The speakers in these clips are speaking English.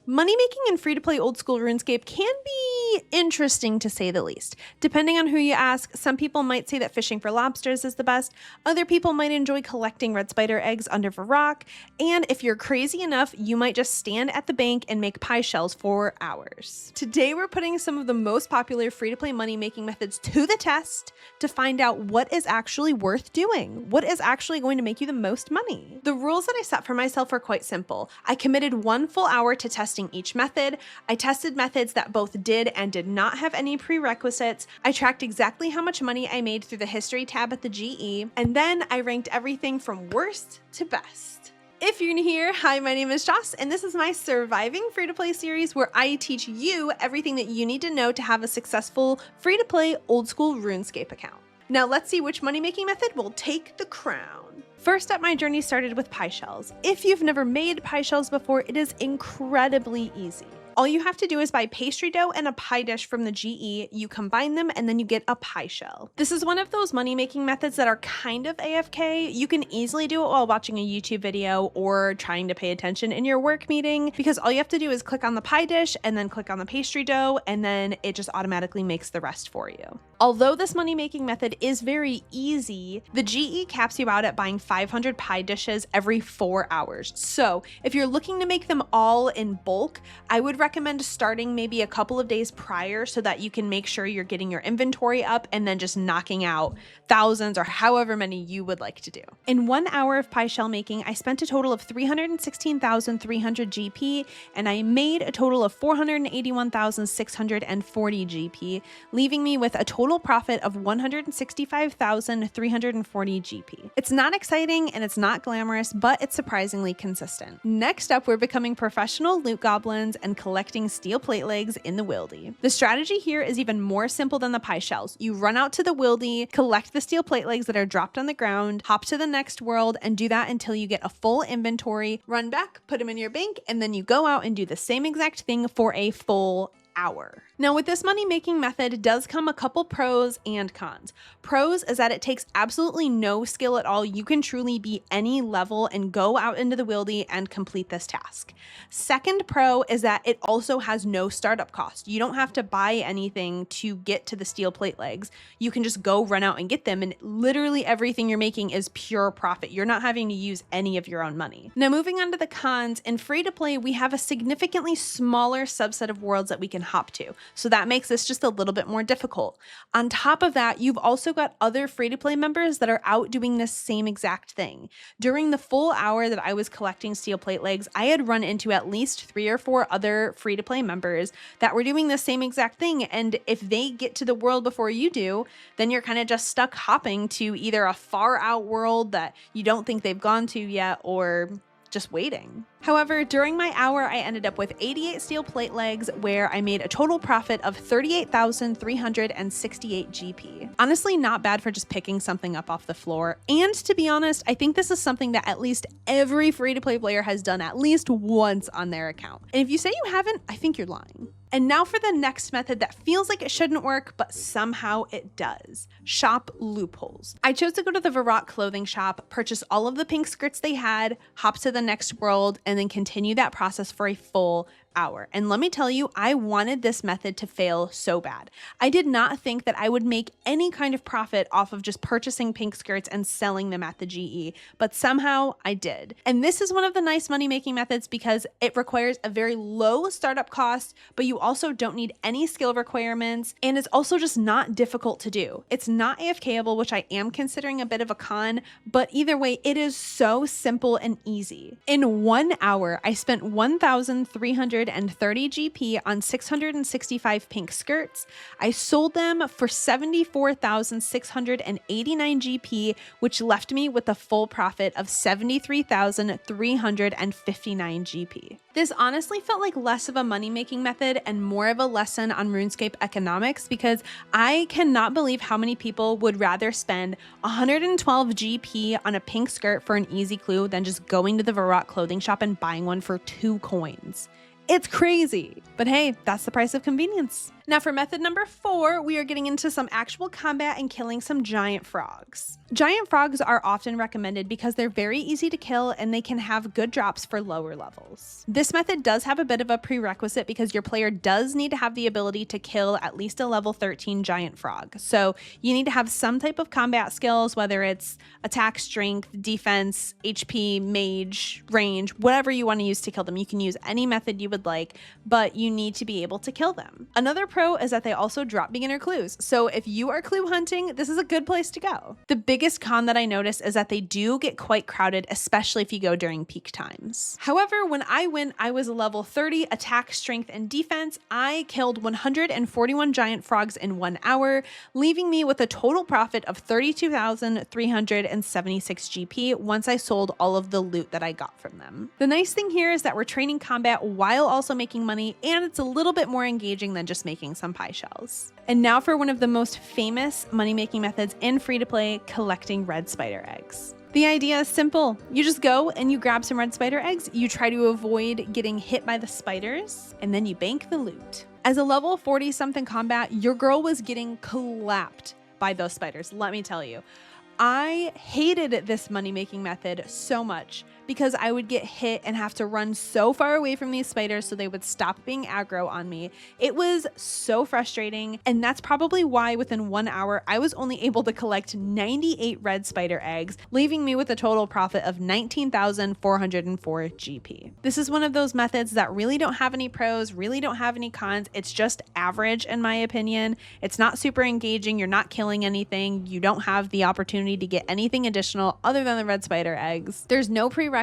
Money making in free-to-play old school RuneScape can be interesting to say the least. Depending on who you ask, some people might say that fishing for lobsters is the best, other people might enjoy collecting red spider eggs under the rock, and if you're crazy enough, you might just stand at the bank and make pie shells for hours. Today we're putting some of the most popular free-to-play money making methods to the test to find out what is actually worth doing, what is actually going to make you the most money. The rules that I set for myself are quite simple. I committed 1 full hour to testing each method. I tested methods that both did and did not have any prerequisites. I tracked exactly how much money I made through the history tab at the GE, and then I ranked everything from worst to best. If you're new here, hi, my name is Joss, and this is my Surviving Free-to-Play series where I teach you everything that you need to know to have a successful free-to-play old school RuneScape account. Now let's see which money-making method will take the crown. First up, my journey started with pie shells. If you've never made pie shells before, it is incredibly easy. All you have to do is buy pastry dough and a pie dish from the GE, you combine them, and then you get a pie shell. This is one of those money-making methods that are kind of AFK. You can easily do it while watching a YouTube video or trying to pay attention in your work meeting, because all you have to do is click on the pie dish and then click on the pastry dough, and then it just automatically makes the rest for you. Although this money-making method is very easy, the GE caps you out at buying 500 pie dishes every 4 hours. So if you're looking to make them all in bulk, I would recommend starting maybe a couple of days prior so that you can make sure you're getting your inventory up and then just knocking out thousands or however many you would like to do. In 1 hour of pie shell making, I spent a total of 316,300 GP, and I made a total of 481,640 GP, leaving me with a total profit of 165,340 GP. It's not exciting and it's not glamorous, but it's surprisingly consistent. Next up, we're becoming professional loot goblins and collecting steel platelegs in the wildy. The strategy here is even more simple than the pie shells. You run out to the wildy, collect the steel platelegs that are dropped on the ground, hop to the next world, and do that until you get a full inventory, run back, put them in your bank, and then you go out and do the same exact thing for a full hour. Now with this money-making method does come a couple pros and cons. Pros is that it takes absolutely no skill at all. You can truly be any level and go out into the wildy and complete this task. Second pro is that it also has no startup cost. You don't have to buy anything to get to the steel plate legs. You can just go run out and get them, and literally everything you're making is pure profit. You're not having to use any of your own money. Now moving on to the cons, in free-to-play we have a significantly smaller subset of worlds that we can hop to. So that makes this just a little bit more difficult. On top of that, you've also got other free-to-play members that are out doing this same exact thing. During the full hour that I was collecting steel plate legs, I had run into at least 3 or 4 other free-to-play members that were doing the same exact thing, and if they get to the world before you do, then you're kind of just stuck hopping to either a far out world that you don't think they've gone to yet, or just waiting. However, during my hour, I ended up with 88 steel plate legs, where I made a total profit of 38,368 GP. Honestly, not bad for just picking something up off the floor. And to be honest, I think this is something that at least every free-to-play player has done at least once on their account. And if you say you haven't, I think you're lying. And now for the next method that feels like it shouldn't work, but somehow it does. Shop loopholes. I chose to go to the Varrock clothing shop, purchase all of the pink skirts they had, hop to the next world, and then continue that process for a full hour. And let me tell you, I wanted this method to fail so bad. I did not think that I would make any kind of profit off of just purchasing pink skirts and selling them at the GE, but somehow I did. And this is one of the nice money-making methods because it requires a very low startup cost, but you also don't need any skill requirements, and it's also just not difficult to do. It's not AFKable, which I am considering a bit of a con, but either way, it is so simple and easy. In 1 hour, I spent 1,330 GP on 665 pink skirts. I sold them for 74,689 GP, which left me with a full profit of 73,359 GP. This honestly felt like less of a money-making method and more of a lesson on RuneScape economics, because I cannot believe how many people would rather spend 112 GP on a pink skirt for an easy clue than just going to the Varrock clothing shop and buying one for 2 coins. It's crazy. But hey, that's the price of convenience. Now for method number 4, we are getting into some actual combat and killing some giant frogs. Giant frogs are often recommended because they're very easy to kill and they can have good drops for lower levels. This method does have a bit of a prerequisite because your player does need to have the ability to kill at least a level 13 giant frog. So you need to have some type of combat skills, whether it's attack, strength, defense, HP, mage, range, whatever you want to use to kill them. You can use any method you would like, but you need to be able to kill them. Another pro is that they also drop beginner clues. So if you are clue hunting, this is a good place to go. The biggest con that I noticed is that they do get quite crowded, especially if you go during peak times. However, when I went, I was a level 30 attack, strength, and defense. I killed 141 giant frogs in 1 hour, leaving me with a total profit of 32,376 GP once I sold all of the loot that I got from them. The nice thing here is that we're training combat while also making money, and it's a little bit more engaging than just making some pie shells. And now for one of the most famous money-making methods in free-to-play, collecting red spider eggs. The idea is simple. You just go and you grab some red spider eggs, you try to avoid getting hit by the spiders, and then you bank the loot. As a level 40-something combat, your girl was getting clapped by those spiders, let me tell you. I hated this money-making method so much because I would get hit and have to run so far away from these spiders so they would stop being aggro on me. It was so frustrating, and that's probably why within 1 hour I was only able to collect 98 red spider eggs, leaving me with a total profit of 19,404 GP. This is one of those methods that really don't have any pros, really don't have any cons. It's just average in my opinion. It's not super engaging. You're not killing anything. You don't have the opportunity to get anything additional other than the red spider eggs. There's no prerequisites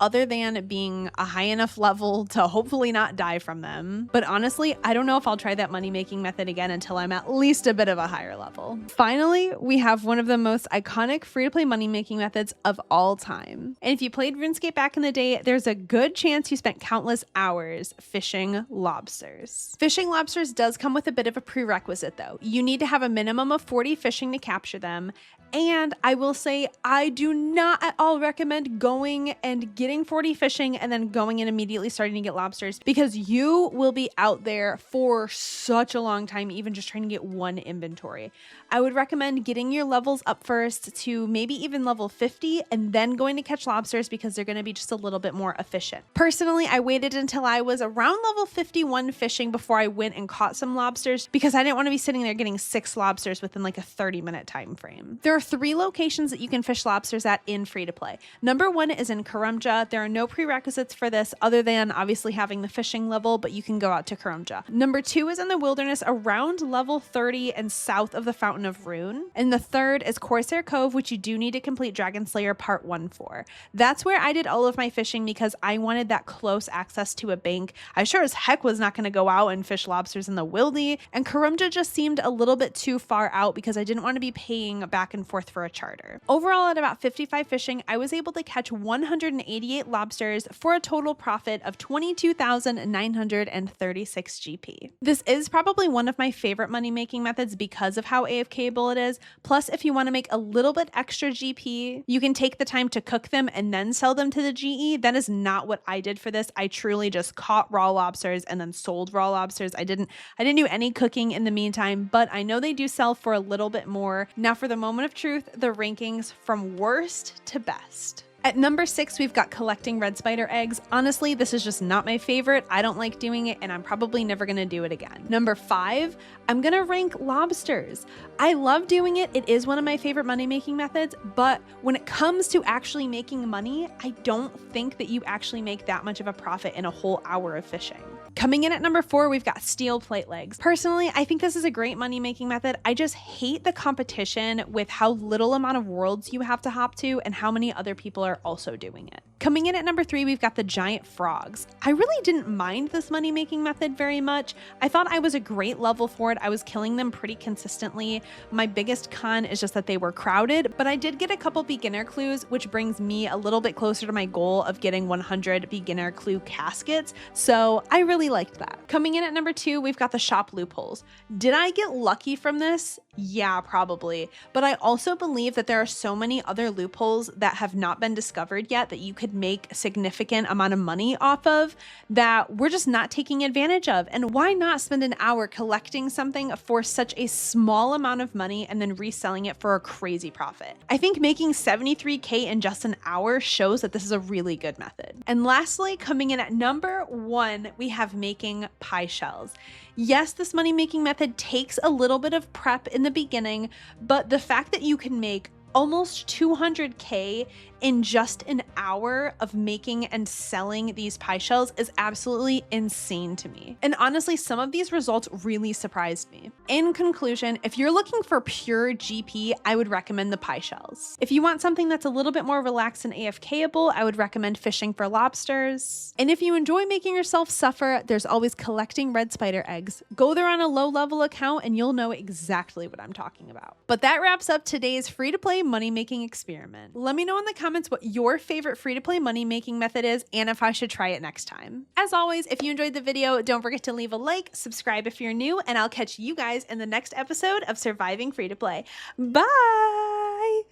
other than being a high enough level to hopefully not die from them. But honestly, I don't know if I'll try that money-making method again until I'm at least a bit of a higher level. Finally, we have one of the most iconic free-to-play money-making methods of all time. And if you played RuneScape back in the day, there's a good chance you spent countless hours fishing lobsters. Fishing lobsters does come with a bit of a prerequisite though. You need to have a minimum of 40 fishing to capture them. And I will say, I do not at all recommend going and getting 40 fishing and then going and immediately starting to get lobsters, because you will be out there for such a long time, even just trying to get one inventory. I would recommend getting your levels up first to maybe even level 50 and then going to catch lobsters because they're going to be just a little bit more efficient. Personally, I waited until I was around level 51 fishing before I went and caught some lobsters because I didn't want to be sitting there getting 6 lobsters within like a 30-minute time frame. There are 3 locations that you can fish lobsters at in free-to-play. Number 1 is in Karumja. There are no prerequisites for this other than obviously having the fishing level, but you can go out to Karumja. Number 2 is in the wilderness around level 30 and south of the Fountain of Rune. And the third is Corsair Cove, which you do need to complete Dragon Slayer Part 1 for. That's where I did all of my fishing because I wanted that close access to a bank. I sure as heck was not going to go out and fish lobsters in the wildy, and Karumja just seemed a little bit too far out because I didn't want to be paying back and forth for a charter. Overall, at about 55 fishing, I was able to catch 188 lobsters for a total profit of 22,936 GP. This is probably one of my favorite money-making methods because of how AFK-able it is. Plus, if you want to make a little bit extra GP, you can take the time to cook them and then sell them to the GE. That is not what I did for this. I truly just caught raw lobsters and then sold raw lobsters. I didn't do any cooking in the meantime, but I know they do sell for a little bit more. Now for the moment of truth, the rankings from worst to best. At number 6, we've got collecting red spider eggs. Honestly, this is just not my favorite. I don't like doing it, and I'm probably never gonna do it again. Number 5, I'm gonna rank lobsters. I love doing it. It is one of my favorite money-making methods, but when it comes to actually making money, I don't think that you actually make that much of a profit in a whole hour of fishing. Coming in at number 4, we've got steel plate legs. Personally, I think this is a great money-making method. I just hate the competition with how little amount of worlds you have to hop to and how many other people are also doing it. Coming in at number 3, we've got the giant frogs. I really didn't mind this money-making method very much. I thought I was a great level for it. I was killing them pretty consistently. My biggest con is just that they were crowded, but I did get a couple beginner clues, which brings me a little bit closer to my goal of getting 100 beginner clue caskets. So I really liked that. Coming in at number 2, we've got the shop loopholes. Did I get lucky from this? Yeah, probably. But I also believe that there are so many other loopholes that have not been discovered yet that you could make a significant amount of money off of that we're just not taking advantage of. And why not spend an hour collecting something for such a small amount of money and then reselling it for a crazy profit? I think making 73K in just an hour shows that this is a really good method. And lastly, coming in at number 1, we have making pie shells. Yes, this money-making method takes a little bit of prep in the beginning, but the fact that you can make almost 200K in just an hour of making and selling these pie shells is absolutely insane to me. And honestly, some of these results really surprised me. In conclusion, if you're looking for pure GP, I would recommend the pie shells. If you want something that's a little bit more relaxed and AFK-able, I would recommend fishing for lobsters. And if you enjoy making yourself suffer, there's always collecting red spider eggs. Go there on a low-level account and you'll know exactly what I'm talking about. But that wraps up today's free-to-play money-making experiment. Let me know in the comments what your favorite free-to-play money-making method is and if I should try it next time. As always, if you enjoyed the video, don't forget to leave a like, subscribe if you're new, and I'll catch you guys in the next episode of Surviving Free-to-Play. Bye!